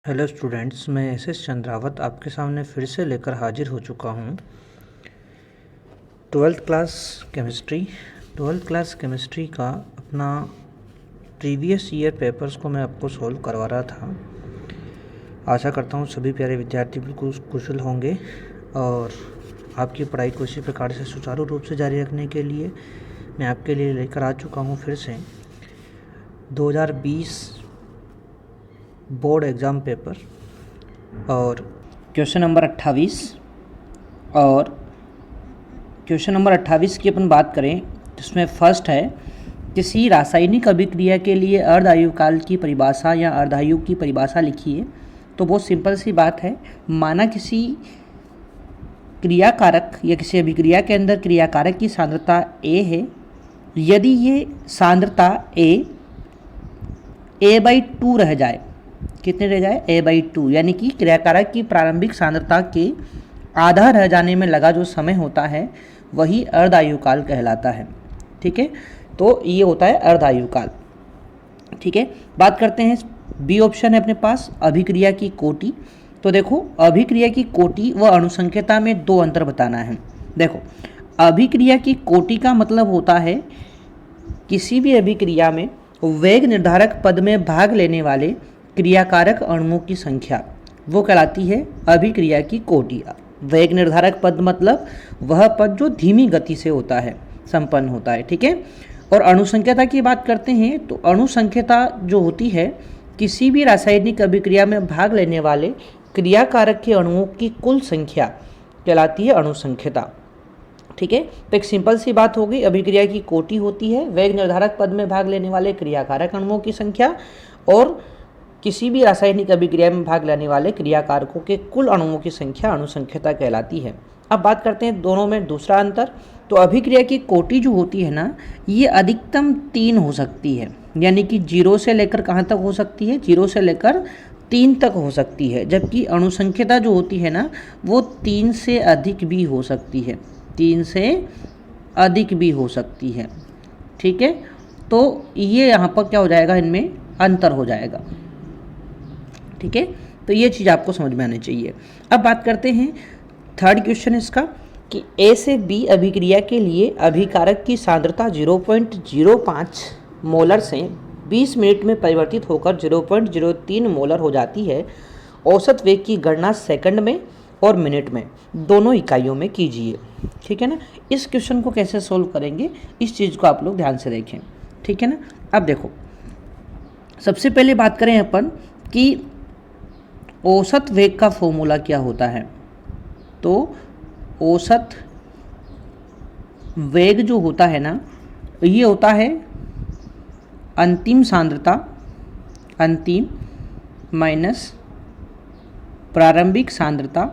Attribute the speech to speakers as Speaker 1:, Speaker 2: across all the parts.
Speaker 1: Hello students, मैं S Chandrawat आपके सामने फिर से लेकर हाजिर हो चुका हूँ। ट्वेल्थ क्लास केमिस्ट्री का अपना प्रीवियस ईयर पेपर्स को मैं आपको सॉल्व करवा रहा था। आशा करता हूँ सभी प्यारे विद्यार्थी बिल्कुल कुशल होंगे और आपकी पढ़ाई को इसी प्रकार से सुचारू रूप से जारी रखने के लिए मैं आपके लिए लेकर आ चुका हूँ फिर से 2020 बोर्ड एग्ज़ाम पेपर और क्वेश्चन नंबर 28। और क्वेश्चन नंबर 28 की अपन बात करें जिसमें फर्स्ट है, किसी रासायनिक अभिक्रिया के लिए अर्धायुकाल की परिभाषा या अर्धायु की परिभाषा लिखिए। तो बहुत सिंपल सी बात है, माना किसी क्रियाकारक या किसी अभिक्रिया के अंदर क्रियाकारक की सांद्रता A है, यदि ये सांद्रता A/2 रह जाए, कितने रह जाए A/2, यानी कि क्रियाकारक की प्रारंभिक सांद्रता के आधा रह जाने में लगा जो समय होता है वही अर्धायुकाल कहलाता है। ठीक है, तो ये होता है अर्धायुकाल। ठीक है, बात करते हैं बी ऑप्शन है अपने पास, अभिक्रिया की कोटि। तो देखो, अभिक्रिया की कोटि व अणुसंख्यता में दो अंतर बताना है। देखो, अभिक्रिया की कोटि का मतलब होता है किसी भी अभिक्रिया में वेग निर्धारक पद में भाग लेने वाले क्रियाकारक अणुओं की संख्या, वो कहलाती है अभिक्रिया की कोटि। वेग निर्धारक पद मतलब वह पद जो धीमी गति से होता है, संपन्न होता है। ठीक है, और अणुसंख्यता की बात करते हैं तो अणुसंख्यता जो होती है किसी भी रासायनिक अभिक्रिया में भाग लेने वाले क्रियाकारक के अणुओं की कुल संख्या कहलाती है अणुसंख्यता। ठीक है, तो एक सिंपल सी बात होगी, अभिक्रिया की कोटि होती है वेग निर्धारक पद में भाग लेने वाले क्रियाकारक अणुओं की संख्या, और किसी भी रासायनिक अभिक्रिया में भाग लेने वाले क्रियाकारकों के कुल अणुओं की संख्या अणुसंख्यता कहलाती है। अब बात करते हैं दोनों में दूसरा अंतर। तो अभिक्रिया की कोटि जो होती है ना, ये अधिकतम 3 हो सकती है, यानी कि 0 से लेकर कहाँ तक हो सकती है, 0 से लेकर 3 तक हो सकती है। जबकि अणुसंख्यता जो होती है ना, वो 3 से अधिक भी हो सकती है, 3 से अधिक भी हो सकती है। ठीक है, तो ये यहाँ पर क्या हो जाएगा, इनमें अंतर हो जाएगा। ठीक है, तो ये चीज़ आपको समझ में आनी चाहिए। अब बात करते हैं थर्ड क्वेश्चन इसका, कि A से B अभिक्रिया के लिए अभिकारक की सांद्रता 0.05 मोलर से 20 मिनट में परिवर्तित होकर 0.03 मोलर हो जाती है। औसत वेग की गणना सेकंड में और मिनट में दोनों इकाइयों में कीजिए। ठीक है ना, इस क्वेश्चन को कैसे सोल्व करेंगे, इस चीज़ को आप लोग ध्यान से देखें। ठीक है ना, अब देखो, सबसे पहले बात करें अपन कि औसत वेग का फॉर्मूला क्या होता है। तो औसत वेग जो होता है ना, ये होता है अंतिम सांद्रता, अंतिम माइनस प्रारंभिक सांद्रता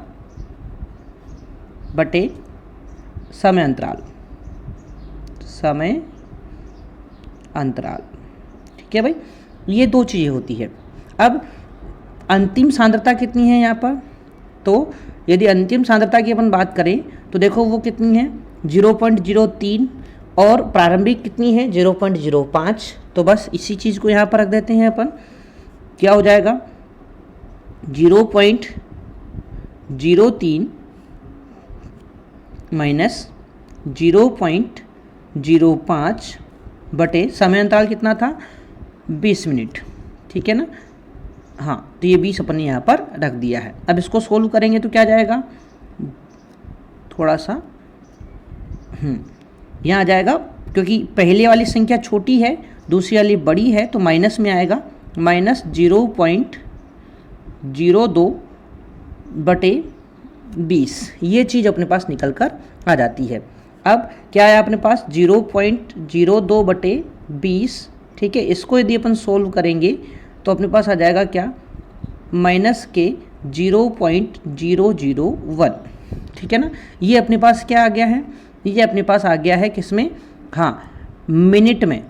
Speaker 1: बटे समय अंतराल, समय अंतराल। ठीक है भाई, ये दो चीज़ें होती है। अब अंतिम सांद्रता कितनी है यहाँ पर, तो यदि अंतिम सांद्रता की अपन बात करें तो देखो वो कितनी है 0.03, और प्रारंभिक कितनी है 0.05। तो बस इसी चीज़ को यहाँ पर रख देते हैं अपन, क्या हो जाएगा 0.03 माइनस 0.05 बटे समय अंतराल कितना था 20 मिनट। ठीक है ना, हाँ, तो ये 20 अपन ने यहाँ पर रख दिया है। अब इसको सोल्व करेंगे तो क्या जाएगा, थोड़ा सा यहाँ आ जाएगा, क्योंकि पहले वाली संख्या छोटी है दूसरी वाली बड़ी है, तो माइनस में आएगा, माइनस 0.02 बटे 20, ये चीज़ अपने पास निकल कर आ जाती है। अब क्या है अपने पास 0.02 बटे 20। ठीक है, इसको यदि अपन सोल्व करेंगे तो अपने पास आ जाएगा क्या, माइनस के 0.001। ठीक है ना, ये अपने पास क्या आ गया है, ये अपने पास आ गया है किसमें, हाँ, मिनट में।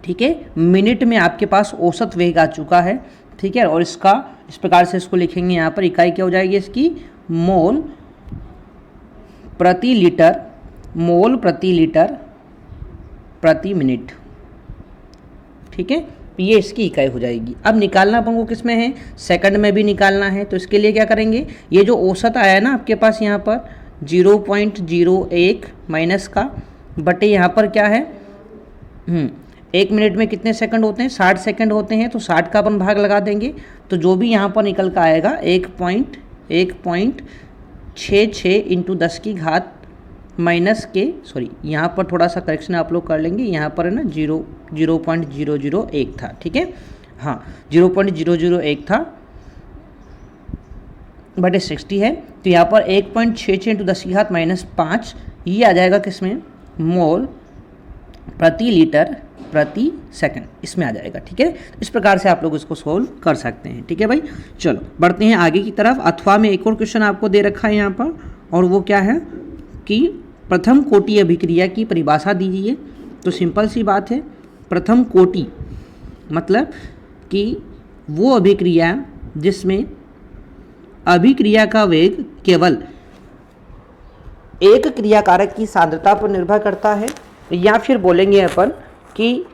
Speaker 1: ठीक है, मिनट में आपके पास औसत वेग आ चुका है। ठीक है, और इसका इस प्रकार से इसको लिखेंगे, यहाँ पर इकाई क्या हो जाएगी इसकी, मोल प्रति लीटर, मोल प्रति लीटर प्रति मिनट। ठीक है, ये इसकी इकाई हो जाएगी। अब निकालना अपन को किस में है, सेकंड में भी निकालना है। तो इसके लिए क्या करेंगे, ये जो औसत आया है ना आपके पास यहाँ पर 0.01 माइनस का बटे यहाँ पर क्या है 1 मिनट में कितने सेकंड होते हैं, 60 सेकंड होते हैं। तो 60 का अपन भाग लगा देंगे तो जो भी यहाँ पर निकल कर आएगा 1.66 इंटू 10 की घात माइनस के, सॉरी यहाँ पर थोड़ा सा करेक्शन आप लोग कर लेंगे, यहाँ पर है ना 0.001 था, ठीक है, हाँ 0.001 था बटे 60 है। तो यहाँ पर 1.66 इंटू 10 की घात माइनस 5 ये आ जाएगा किसमें, मोल प्रति लीटर प्रति सेकंड, इसमें आ जाएगा, ठीक है। इस प्रकार से आप लोग इसको सोल्व कर सकते हैं, ठीक है भाई। चलो बढ़ते हैं आगे की तरफ। अथवा में एक और क्वेश्चन आपको दे रखा है यहाँ पर, और वो क्या है कि प्रथम कोटि अभिक्रिया की परिभाषा दीजिए। तो सिंपल सी बात है, प्रथम कोटि मतलब कि वो अभिक्रिया जिसमें अभिक्रिया का वेग केवल एक क्रियाकारक की सांद्रता पर निर्भर करता है, या फिर बोलेंगे अपन कि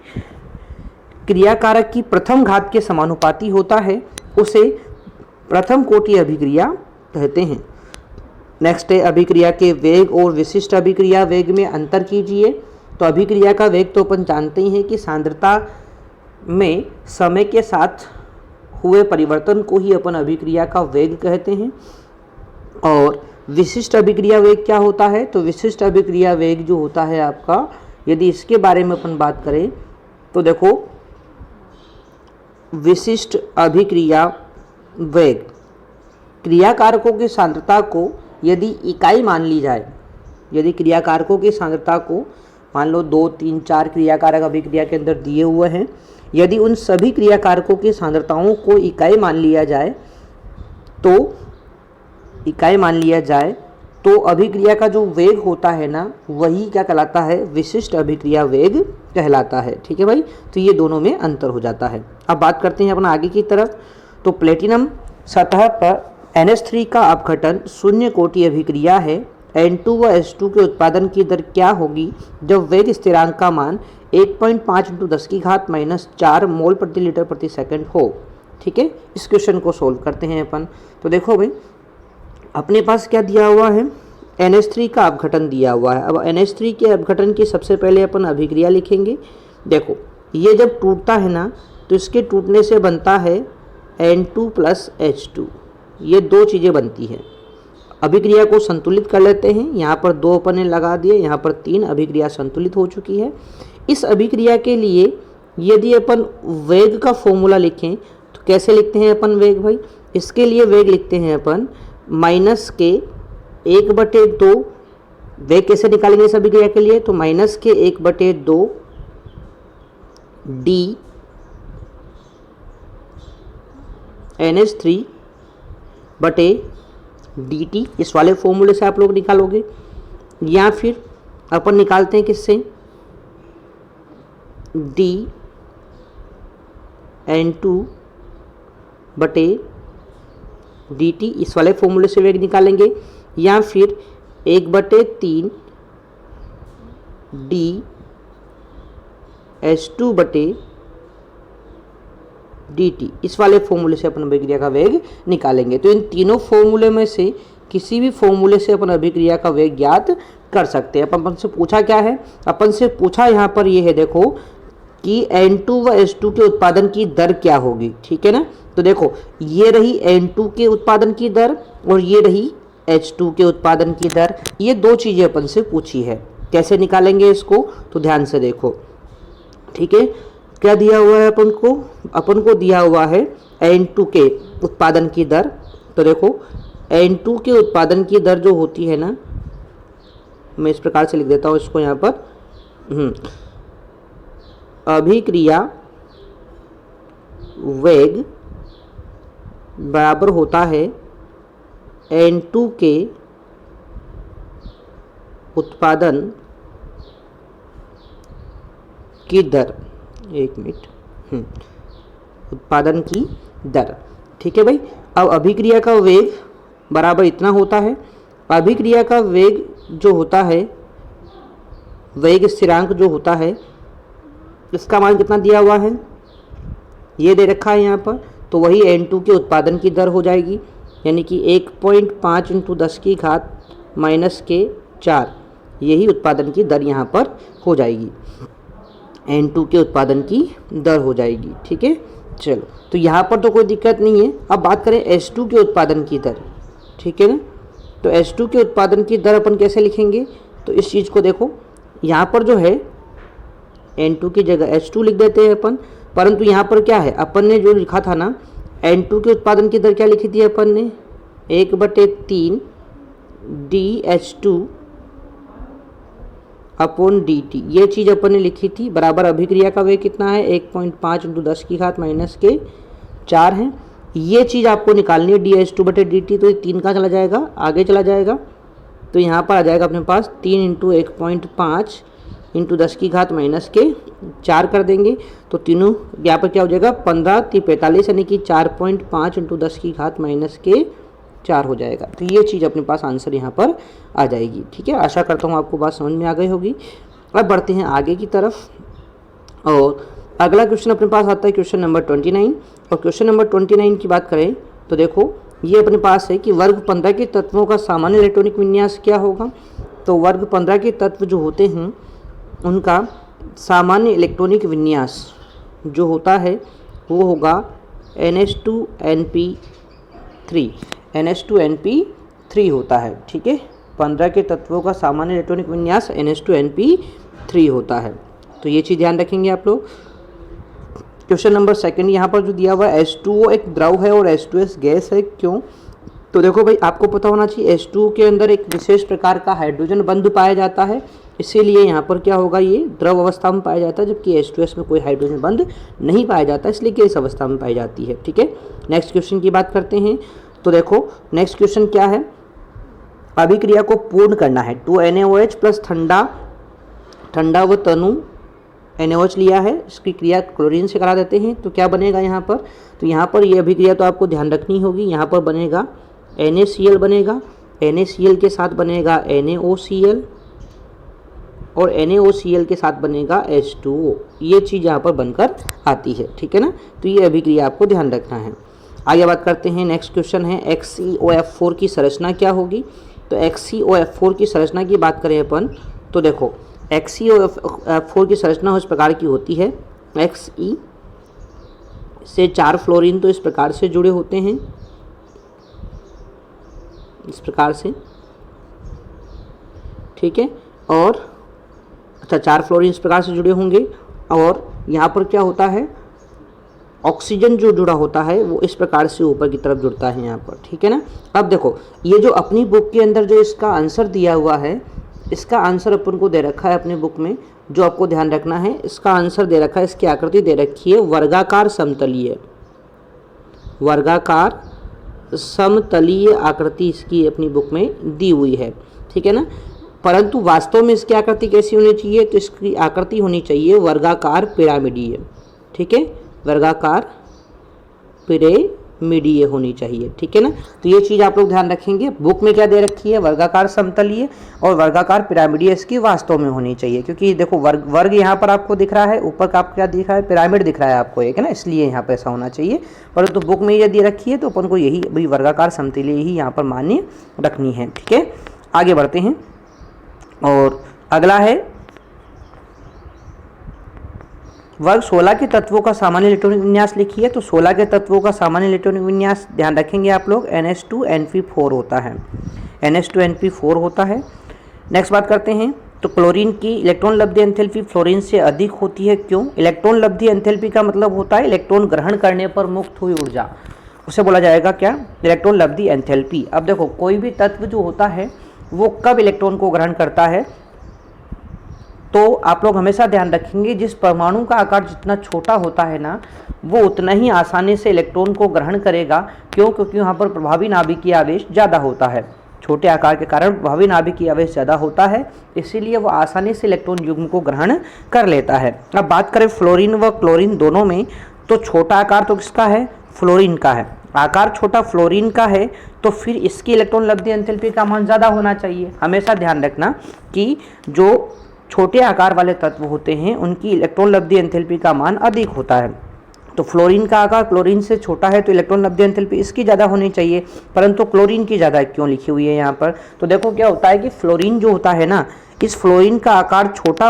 Speaker 1: क्रियाकारक की प्रथम घात के समानुपाती होता है, उसे प्रथम कोटि अभिक्रिया कहते हैं। नेक्स्ट है अभिक्रिया के वेग और विशिष्ट अभिक्रिया वेग में अंतर कीजिए। तो अभिक्रिया का वेग तो अपन जानते ही हैं कि सांद्रता में समय के साथ हुए परिवर्तन को ही अपन अभिक्रिया का वेग कहते हैं। और विशिष्ट अभिक्रिया वेग क्या होता है, तो विशिष्ट अभिक्रिया वेग जो होता है आपका, यदि इसके बारे में अपन बात करें तो देखो विशिष्ट अभिक्रिया वेग क्रियाकारकों की सांद्रता को यदि इकाई मान ली जाए, यदि क्रियाकारकों की सांद्रता को मान लो 2, 3, 4 क्रियाकारक अभिक्रिया के अंदर दिए हुए हैं, यदि उन सभी क्रियाकारकों की सांद्रताओं को इकाई मान लिया जाए तो अभिक्रिया का जो वेग होता है ना, वही क्या कहलाता है, विशिष्ट अभिक्रिया वेग कहलाता है, ठीक है भाई। तो ये दोनों में अंतर हो जाता है। अब बात करते हैं अपना आगे की तरफ। तो प्लेटिनम सतह पर NH3 का अपघटन शून्य कोटि अभिक्रिया है। N2 व H2 के उत्पादन की दर क्या होगी जब वेग स्थिरांक का मान 1.5 इंटू 10 की घात माइनस 4 मोल प्रति लीटर प्रति सेकंड हो, ठीक है। इस क्वेश्चन को सोल्व करते हैं अपन। तो देखो भाई, अपने पास क्या दिया हुआ है, NH3 का अपघटन दिया हुआ है। अब NH3 के अपघटन की सबसे पहले अपन अभिक्रिया लिखेंगे। देखो ये जब टूटता है ना, तो इसके टूटने से बनता है N2 प्लस H2, ये दो चीज़ें बनती हैं। अभिक्रिया को संतुलित कर लेते हैं, यहाँ पर 2 अपन ने लगा दिए, यहाँ पर 3, अभिक्रिया संतुलित हो चुकी है। इस अभिक्रिया के लिए यदि अपन वेग का फॉर्मूला लिखें तो कैसे लिखते हैं अपन वेग भाई, इसके लिए वेग लिखते हैं अपन माइनस के 1/2। वेग कैसे निकालेंगे इस अभिक्रिया के लिए, तो माइनस के 1/2 डी NH3 बटे dt, इस वाले फॉर्मूले से आप लोग निकालोगे। या फिर अपन निकालते हैं किससे, dN2 बटे dt, इस वाले फॉर्मूले से वेग निकालेंगे। या फिर 1/3 dH2 बटे dt, इस वाले फॉर्मूले से अपन अभिक्रिया का वेग निकालेंगे। तो इन तीनों फॉर्मूले में से किसी भी फॉर्मूले से अपन अभिक्रिया का वेग ज्ञात कर सकते हैं। अपन से पूछा क्या है, अपन से पूछा यहाँ पर ये है देखो कि N2 व H2 के उत्पादन की दर क्या होगी, ठीक है ना। तो देखो ये रही N2 के उत्पादन की दर और ये रही H2 के उत्पादन की दर, ये दो चीज़ें अपन से पूछी है। कैसे निकालेंगे इसको, तो ध्यान से देखो, ठीक है। क्या दिया हुआ है अपन को दिया हुआ है N2 के उत्पादन की दर। तो देखो N2 के उत्पादन की दर जो होती है ना, मैं इस प्रकार से लिख देता हूँ इसको यहाँ पर, अभिक्रिया वेग बराबर होता है N2 के उत्पादन की दर, एक मिनट, उत्पादन की दर, ठीक है भाई। अब अभिक्रिया का वेग बराबर इतना होता है। अभिक्रिया का वेग जो होता है, वेग स्थिरांक जो होता है, इसका मान कितना दिया हुआ है, ये दे रखा है यहाँ पर, तो वही N2 के उत्पादन की दर हो जाएगी, यानी कि 1.5 × 10 की घात -4, यही उत्पादन की दर यहाँ पर हो जाएगी, N2 के उत्पादन की दर हो जाएगी। ठीक है, चलो तो यहाँ पर तो कोई दिक्कत नहीं है। अब बात करें H2 के उत्पादन की दर, ठीक है ना। तो H2 के उत्पादन की दर अपन कैसे लिखेंगे, तो इस चीज़ को देखो, यहाँ पर जो है N2 की जगह H2 लिख देते हैं अपन, परंतु यहाँ पर क्या है, अपन ने जो लिखा था ना, N2 के उत्पादन की दर क्या लिखी थी अपन ने, 1/3 DH2 अपॉन dt, ये चीज़ अपन ने लिखी थी, बराबर अभिक्रिया का वेग कितना है, 1.5 × 10 की घात -4 है। ये चीज़ आपको निकालनी है dH2/dt, तो ये 3 का चला जाएगा, आगे चला जाएगा, तो यहाँ पर आ जाएगा अपने पास 3 × 1.5 × 10 की घात -4 कर देंगे, तो तीनों यहाँ पर क्या हो जाएगा, 15 × 45, यानी कि 4.5 × 10 की घात -4 हो जाएगा। तो ये चीज़ अपने पास आंसर यहाँ पर आ जाएगी। ठीक है, आशा करता हूँ आपको बात समझ में आ गई होगी। अब बढ़ते हैं आगे की तरफ, और अगला क्वेश्चन अपने पास आता है क्वेश्चन नंबर 29। और क्वेश्चन नंबर 29 की बात करें तो देखो, ये अपने पास है कि वर्ग 15 के तत्वों का सामान्य इलेक्ट्रॉनिक विन्यास क्या होगा। तो वर्ग 15 के तत्व जो होते हैं उनका सामान्य इलेक्ट्रॉनिक विन्यास जो होता है वो होगा NH2NP3 होता है। ठीक है, 15 के तत्वों का सामान्य इलेक्ट्रॉनिक विन्यास NH2NP3 होता है। तो ये चीज़ ध्यान रखेंगे आप लोग। क्वेश्चन नंबर 2 यहाँ पर जो दिया हुआ है, H2O एक द्रव है और H2S गैस है, क्यों। तो देखो भाई, आपको पता होना चाहिए H2O के अंदर एक विशेष प्रकार का हाइड्रोजन बंध पाया जाता है, इसीलिए यहाँ पर क्या होगा, ये द्रव अवस्था में पाया जाता है, जबकि H2S में कोई हाइड्रोजन बंध नहीं पाया जाता, इसलिए गैस अवस्था में पाई जाती है। ठीक है, नेक्स्ट क्वेश्चन की बात करते हैं। तो देखो नेक्स्ट क्वेश्चन क्या है, अभिक्रिया को पूर्ण करना है। 2NaOH प्लस ठंडा व तनु NaOH लिया है, इसकी क्रिया क्लोरीन से करा देते हैं, तो क्या बनेगा यहाँ पर। तो यहाँ पर ये अभिक्रिया तो आपको ध्यान रखनी होगी। यहाँ पर बनेगा NaCl बनेगा, NaCl के साथ बनेगा NaOCl, और NaOCl के साथ बनेगा H2O। ये चीज़ यहाँ पर बनकर आती है। ठीक है ना, तो ये अभिक्रिया आपको ध्यान रखना है। आगे बात करते हैं, नेक्स्ट क्वेश्चन है XeOF4 की संरचना क्या होगी। तो XeOF4 की संरचना की बात करें अपन, तो देखो XeOF4 की संरचना इस प्रकार की होती है, Xe से 4 फ्लोरीन तो इस प्रकार से जुड़े होते हैं, इस प्रकार से। ठीक है, और अच्छा 4 फ्लोरीन इस प्रकार से जुड़े होंगे, और यहाँ पर क्या होता है, ऑक्सीजन जो जुड़ा होता है वो इस प्रकार से ऊपर की तरफ जुड़ता है यहाँ पर। ठीक है ना। अब देखो, ये जो अपनी बुक के अंदर जो इसका आंसर दिया हुआ है, इसका आंसर अपन को दे रखा है अपनी बुक में, जो आपको ध्यान रखना है, इसका आंसर दे रखा है, इसकी आकृति दे रखी है वर्गाकार समतलीय आकृति इसकी अपनी बुक में दी हुई है। ठीक है ना, परंतु वास्तव में इसकी आकृति कैसी होनी चाहिए, तो इसकी आकृति होनी चाहिए वर्गाकार पिरामिडीय। ठीक है, वर्गाकार पिरामिडीय होनी चाहिए। ठीक है ना, तो ये चीज़ आप लोग ध्यान रखेंगे। बुक में क्या दे रखी है, वर्गाकार समतलीय, और वर्गाकार पिरामिडीय इसकी वास्तव में होनी चाहिए, क्योंकि देखो वर्ग यहाँ पर आपको दिख रहा है, ऊपर का आपको क्या दिख रहा है, पिरामिड दिख रहा है आपको एक, है ना, इसलिए यहाँ पर ऐसा होना चाहिए। परंतु बुक में ये दे रखी है, तो अपन को यही भाई वर्गाकार समतलीय ही यहाँ पर मान्य रखनी है। ठीक है, आगे बढ़ते हैं, और अगला है वर्ग 16 के तत्वों का सामान्य इलेक्ट्रॉनिक विन्यास लिखिए। तो 16 के तत्वों का सामान्य इलेक्ट्रॉनिक विन्यास ध्यान रखेंगे आप लोग, NH2NP4 होता है, NH2NP4 होता है। नेक्स्ट बात करते हैं, तो क्लोरीन की इलेक्ट्रॉन लब्धि एंथैल्पी फ्लोरीन से अधिक होती है, क्यों। इलेक्ट्रॉन लब्धि एंथैल्पी का मतलब होता है इलेक्ट्रॉन ग्रहण करने पर मुक्त हुई ऊर्जा, उसे बोला जाएगा क्या, इलेक्ट्रॉन लब्धि एंथैल्पी। अब देखो, कोई भी तत्व जो होता है वो कब इलेक्ट्रॉन को ग्रहण करता है, तो आप लोग हमेशा ध्यान रखेंगे, जिस परमाणु का आकार जितना छोटा होता है ना, वो उतना ही आसानी से इलेक्ट्रॉन को ग्रहण करेगा। क्यों, क्योंकि वहाँ पर प्रभावी नाभिकीय आवेश ज़्यादा होता है, छोटे आकार के कारण प्रभावी नाभिकीय आवेश ज़्यादा होता है, इसीलिए वो आसानी से इलेक्ट्रॉन युग्म को ग्रहण कर लेता है। अब बात करें फ्लोरीन व क्लोरीन दोनों में, तो छोटा आकार तो किसका है, फ्लोरीन का है। आकार छोटा फ्लोरीन का है, तो फिर इसकी इलेक्ट्रॉन लब्धि एंथैल्पी का मान ज़्यादा होना चाहिए। हमेशा ध्यान रखना कि जो छोटे आकार वाले तत्व होते हैं उनकी इलेक्ट्रॉन लब्धि एंथैल्पी का मान अधिक होता है। तो फ्लोरीन का आकार क्लोरीन से छोटा है तो इलेक्ट्रॉन लब्ध एंथैल्पी इसकी ज़्यादा होनी चाहिए, परंतु क्लोरीन की ज़्यादा क्यों लिखी हुई है यहाँ पर। तो देखो क्या होता है कि फ्लोरीन जो होता है ना, इस फ्लोरीन का आकार छोटा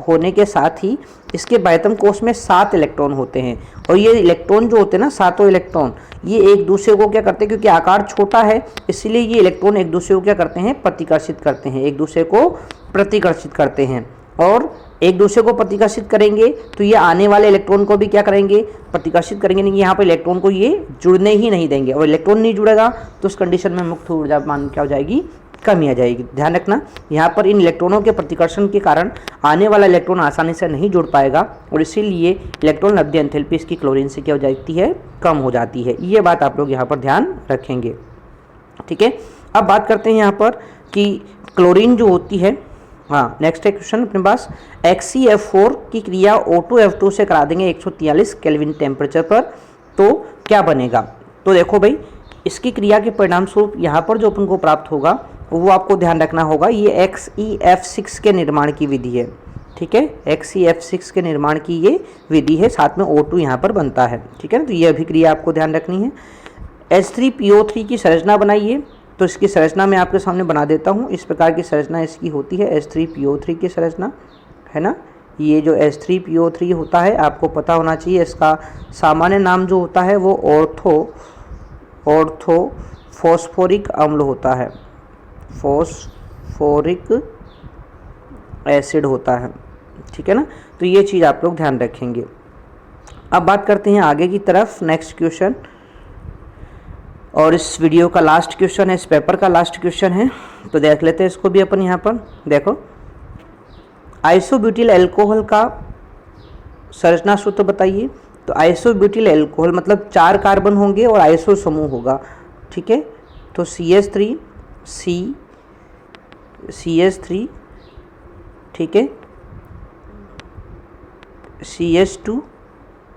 Speaker 1: होने के साथ ही इसके बाह्यतम कोश में 7 इलेक्ट्रॉन होते हैं, और ये इलेक्ट्रॉन जो होते हैं ना, 7 इलेक्ट्रॉन, ये एक दूसरे को क्या करते हैं, क्योंकि आकार छोटा है इसलिए ये इलेक्ट्रॉन एक दूसरे को क्या करते हैं, प्रतिकर्षित करते हैं, एक दूसरे को प्रतिकर्षित करते हैं। और एक दूसरे को प्रतिकर्षित करेंगे तो ये आने वाले इलेक्ट्रॉन को भी क्या करेंगे, प्रतिकर्षित करेंगे, नहीं यहाँ पर इलेक्ट्रॉन को ये जुड़ने ही नहीं देंगे, और इलेक्ट्रॉन नहीं जुड़ेगा तो उस कंडीशन में मुक्त ऊर्जा मान क्या हो जाएगी, कमी आ जाएगी। ध्यान रखना, यहाँ पर इन इलेक्ट्रॉनों के प्रतिकर्षण के कारण आने वाला इलेक्ट्रॉन आसानी से नहीं जुड़ पाएगा, और इसीलिए इलेक्ट्रॉन लब्ध एंथैल्पी इसकी क्लोरीन से क्या हो जाती है, कम हो जाती है। ये बात आप लोग यहाँ पर ध्यान रखेंगे, ठीक है। अब बात करते हैं यहाँ पर कि क्लोरीन जो होती है, हाँ नेक्स्ट है क्वेश्चन अपने पास, XeF4 की क्रिया O2F2 से करा देंगे 143 केल्विन टेम्परेचर पर, तो क्या बनेगा। तो देखो भाई, इसकी क्रिया के परिणाम स्वरूप यहाँ पर जो अपन को प्राप्त होगा वो आपको ध्यान रखना होगा, ये XeF6 के निर्माण की विधि है, ठीक है। XeF6 के निर्माण की ये विधि है, साथ में O2 यहाँ पर बनता है, ठीक है ना। तो ये अभिक्रिया आपको ध्यान रखनी है। H3PO3 की संरचना बनाइए, तो इसकी संरचना मैं आपके सामने बना देता हूँ। इस प्रकार की संरचना इसकी होती है, H3PO3 की संरचना, है ना। ये जो H3PO3 होता है आपको पता होना चाहिए, इसका सामान्य नाम जो होता है वो ऑर्थो फॉस्फोरिक अम्ल होता है, फॉस्फोरिक एसिड होता है, ठीक है ना। तो ये चीज़ आप लोग ध्यान रखेंगे। अब बात करते हैं आगे की तरफ, नेक्स्ट क्वेश्चन, और इस वीडियो का लास्ट क्वेश्चन है, इस पेपर का लास्ट क्वेश्चन है, तो देख लेते हैं इसको भी अपन। यहाँ पर देखो, आइसोब्यूटिल अल्कोहल का संरचना सूत्र बताइए। तो आइसोब्यूटिल अल्कोहल मतलब 4 कार्बन होंगे और आइसो समूह होगा, ठीक है। तो CH3 CH3, ठीक है, CH2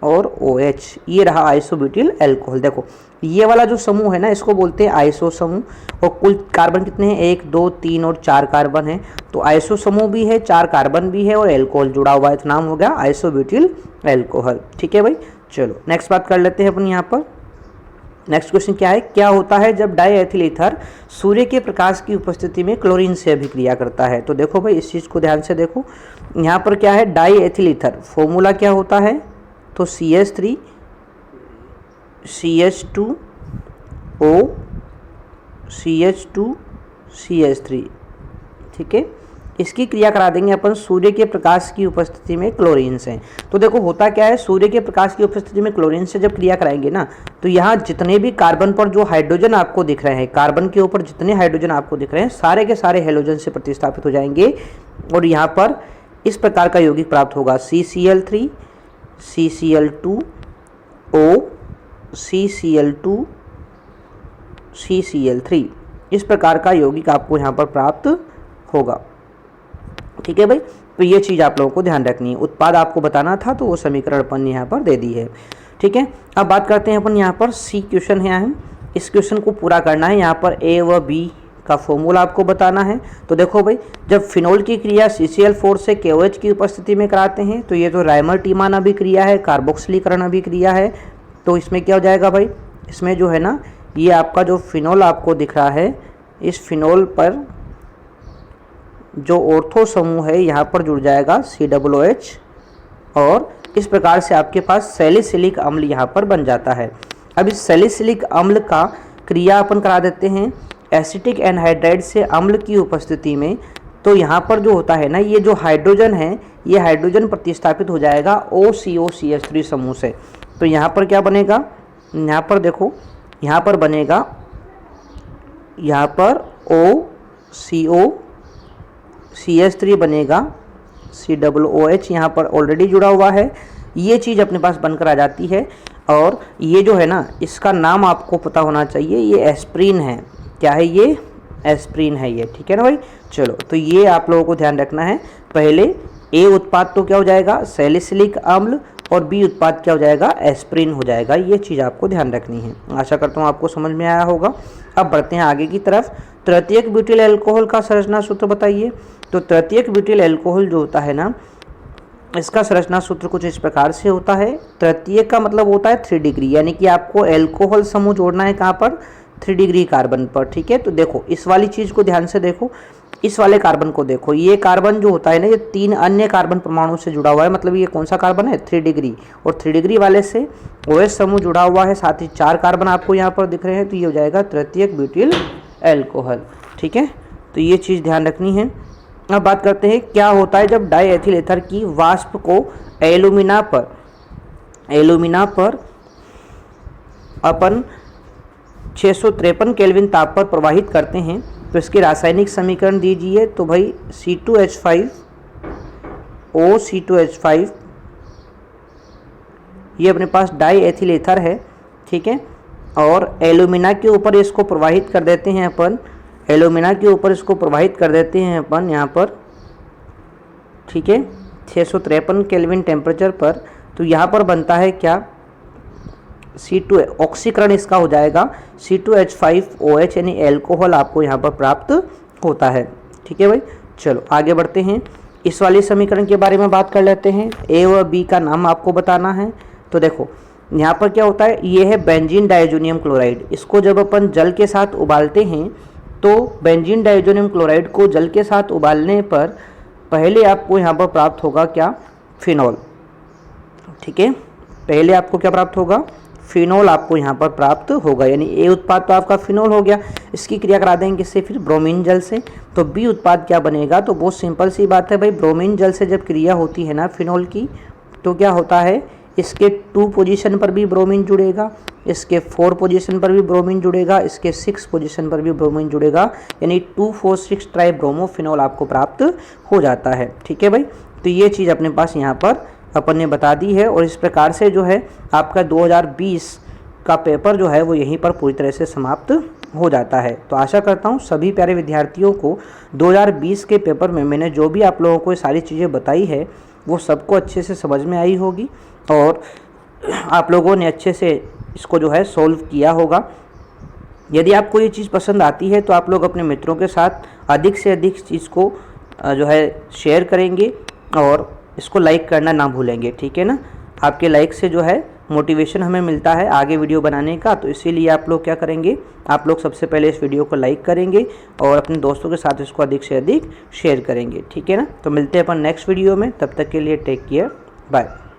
Speaker 1: और OH, ये रहा आइसोब्यूटिल अल्कोहल। देखो ये वाला जो समूह है ना, इसको बोलते हैं आइसो समूह, और कुल कार्बन कितने हैं, 1 2 3 और 4 कार्बन है। तो आइसो समूह भी है, 4 कार्बन भी है, और अल्कोहल जुड़ा हुआ है, तो नाम हो गया आइसोब्यूटिल अल्कोहल, ठीक है भाई। चलो नेक्स्ट बात कर लेते हैं अपन यहाँ पर। नेक्स्ट क्वेश्चन क्या है, क्या होता है जब डाईएथिल ईथर सूर्य के प्रकाश की उपस्थिति में क्लोरीन से अभिक्रिया करता है। तो देखो भाई, इस चीज़ को ध्यान से देखो, यहाँ पर क्या है, डाईएथिल ईथर, फॉर्मूला क्या होता है, तो CH3 CH2O CH2 CH3, ठीक है। इसकी क्रिया करा देंगे अपन सूर्य के प्रकाश की उपस्थिति में क्लोरीन से। तो देखो होता क्या है, सूर्य के प्रकाश की उपस्थिति में क्लोरीन से जब क्रिया कराएंगे ना, तो यहाँ जितने भी कार्बन पर जो हाइड्रोजन आपको दिख रहे हैं, कार्बन के ऊपर जितने हाइड्रोजन आपको दिख रहे हैं, सारे के सारे हेलोजन से प्रतिस्थापित हो जाएंगे, और यहाँ पर इस प्रकार का यौगिक प्राप्त होगा, CCl3 CCl2O CCl2 CCl3, इस प्रकार का यौगिक आपको यहाँ पर प्राप्त होगा, ठीक है भाई। तो ये चीज़ आप लोगों को ध्यान रखनी है। उत्पाद आपको बताना था तो वो समीकरण अपन यहाँ पर दे दी है, ठीक है। अब बात करते हैं अपन यहाँ पर C क्वेश्चन है, इस क्वेश्चन को पूरा करना है। यहाँ पर A व B का फॉर्मूला आपको बताना है। तो देखो भाई, जब फिनोल की क्रिया CCl4 से KOH की उपस्थिति में कराते हैं, तो ये तो राइमर टीमान अभिक्रिया है, कार्बोक्सिलीकरण अभिक्रिया है, तो इसमें क्या हो जाएगा भाई, इसमें जो है ना, ये आपका जो फिनोल आपको दिख रहा है, इस फिनोल पर जो ऑर्थो समूह है यहाँ पर जुड़ जाएगा COOH, और इस प्रकार से आपके पास सैलिसिलिक अम्ल यहाँ पर बन जाता है। अब इस सैलिसिलिक अम्ल का क्रिया अपन करा देते हैं एसिटिक एनहाइड्राइड से अम्ल की उपस्थिति में। तो यहाँ पर जो होता है ना, ये जो हाइड्रोजन है, ये हाइड्रोजन प्रतिस्थापित हो जाएगा OCOCH3 समूह से। तो यहाँ पर क्या बनेगा, यहाँ पर देखो, यहाँ पर बनेगा, यहाँ पर OCOCH3 बनेगा, COOH यहाँ पर ऑलरेडी जुड़ा हुआ है, ये चीज़ अपने पास बनकर आ जाती है। और ये जो है ना, इसका नाम आपको पता होना चाहिए, ये एस्प्रीन है। क्या है ये, एस्प्रीन है ये, ठीक है ना भाई। चलो, तो ये आप लोगों को ध्यान रखना है। पहले A उत्पाद तो क्या हो जाएगा, सैलिसिलिक अम्ल, और B उत्पाद क्या हो जाएगा, एस्प्रीन हो जाएगा। ये चीज़ आपको ध्यान रखनी है। आशा करता हूँ आपको समझ में आया होगा। अब बढ़ते हैं आगे की तरफ। तृतीयक ब्यूटिल अल्कोहल का संरचना सूत्र बताइए। तो तृतीयक ब्यूटिल अल्कोहल जो होता है ना, इसका संरचना सूत्र कुछ इस प्रकार से होता है। तृतीयक का मतलब होता है 3 डिग्री, यानी कि आपको एल्कोहल समूह जोड़ना है कहाँ पर, 3 डिग्री कार्बन पर। ठीक है, तो देखो इस वाली चीज़ को ध्यान से देखो, इस वाले कार्बन को देखो, ये कार्बन जो होता है ना, ये 3 अन्य कार्बन परमाणु से जुड़ा हुआ है, मतलब ये कौन सा कार्बन है, 3 डिग्री, और 3 डिग्री वाले से OH समूह जुड़ा हुआ है, साथ ही 4 कार्बन आपको यहाँ पर दिख रहे हैं, तो ये हो जाएगा तृतीयक ब्यूटिल एल्कोहल। ठीक है, तो ये चीज़ ध्यान रखनी है। अब बात करते हैं क्या होता है जब डाई एथिल एथर की वाष्प को एल्यूमिना पर अपन 653 केल्विन ताप पर प्रवाहित करते हैं, तो इसके रासायनिक समीकरण दीजिए। तो भाई C2H5O ये अपने पास डाई एथिल एथर है। ठीक है, और एल्यूमिना के ऊपर इसको प्रवाहित कर देते हैं अपन, यहाँ पर। ठीक है, 653 केल्विन टेम्परेचर पर। तो यहाँ पर बनता है क्या, C2 ऑक्सीकरण इसका हो जाएगा, C2H5OH यानी एल्कोहल आपको यहाँ पर प्राप्त होता है। ठीक है भाई, चलो आगे बढ़ते हैं। इस वाले समीकरण के बारे में बात कर लेते हैं। A व B का नाम आपको बताना है। तो देखो यहाँ पर क्या होता है, ये है बेंजीन डाइजोनियम क्लोराइड। इसको जब अपन जल के साथ उबालते हैं, तो बेंजीन डाइजोनियम क्लोराइड को जल के साथ उबालने पर पहले आपको यहाँ पर प्राप्त होगा क्या, फिनॉल। ठीक है, पहले आपको क्या प्राप्त होगा, फिनॉल आपको यहाँ पर प्राप्त होगा, यानी ए उत्पाद तो आपका फिनॉल हो गया। इसकी क्रिया करा देंगे किससे, फिर ब्रोमीन जल से। तो बी उत्पाद क्या बनेगा, तो बहुत सिंपल सी बात है भाई, ब्रोमीन जल से जब क्रिया होती है ना फिनॉल की, तो क्या होता है, इसके 2 पोजीशन पर भी ब्रोमीन जुड़ेगा, इसके 4 पोजीशन पर भी ब्रोमीन जुड़ेगा, इसके 6 पोजीशन पर भी ब्रोमीन जुड़ेगा, यानी 2,4,6 ट्राई ब्रोमोफिनॉल आपको प्राप्त हो जाता है। ठीक है भाई, तो ये चीज़ अपने पास यहाँ पर अपन ने बता दी है। और इस प्रकार से जो है आपका 2020 का पेपर जो है वो यहीं पर पूरी तरह से समाप्त हो जाता है। तो आशा करता हूँ सभी प्यारे विद्यार्थियों को 2020 के पेपर में मैंने जो भी आप लोगों को ये सारी चीज़ें बताई है वो सबको अच्छे से समझ में आई होगी, और आप लोगों ने अच्छे से इसको जो है सोल्व किया होगा। यदि आपको ये चीज़ पसंद आती है तो आप लोग अपने मित्रों के साथ अधिक से अधिक चीज़ को जो है शेयर करेंगे, और इसको लाइक करना ना भूलेंगे। ठीक है ना, आपके लाइक से जो है मोटिवेशन हमें मिलता है आगे वीडियो बनाने का। तो इसीलिए आप लोग क्या करेंगे, आप लोग सबसे पहले इस वीडियो को लाइक करेंगे और अपने दोस्तों के साथ इसको अधिक से अधिक शेयर करेंगे। ठीक है ना, तो मिलते हैं अपन नेक्स्ट वीडियो में, तब तक के लिए टेक केयर, बाय।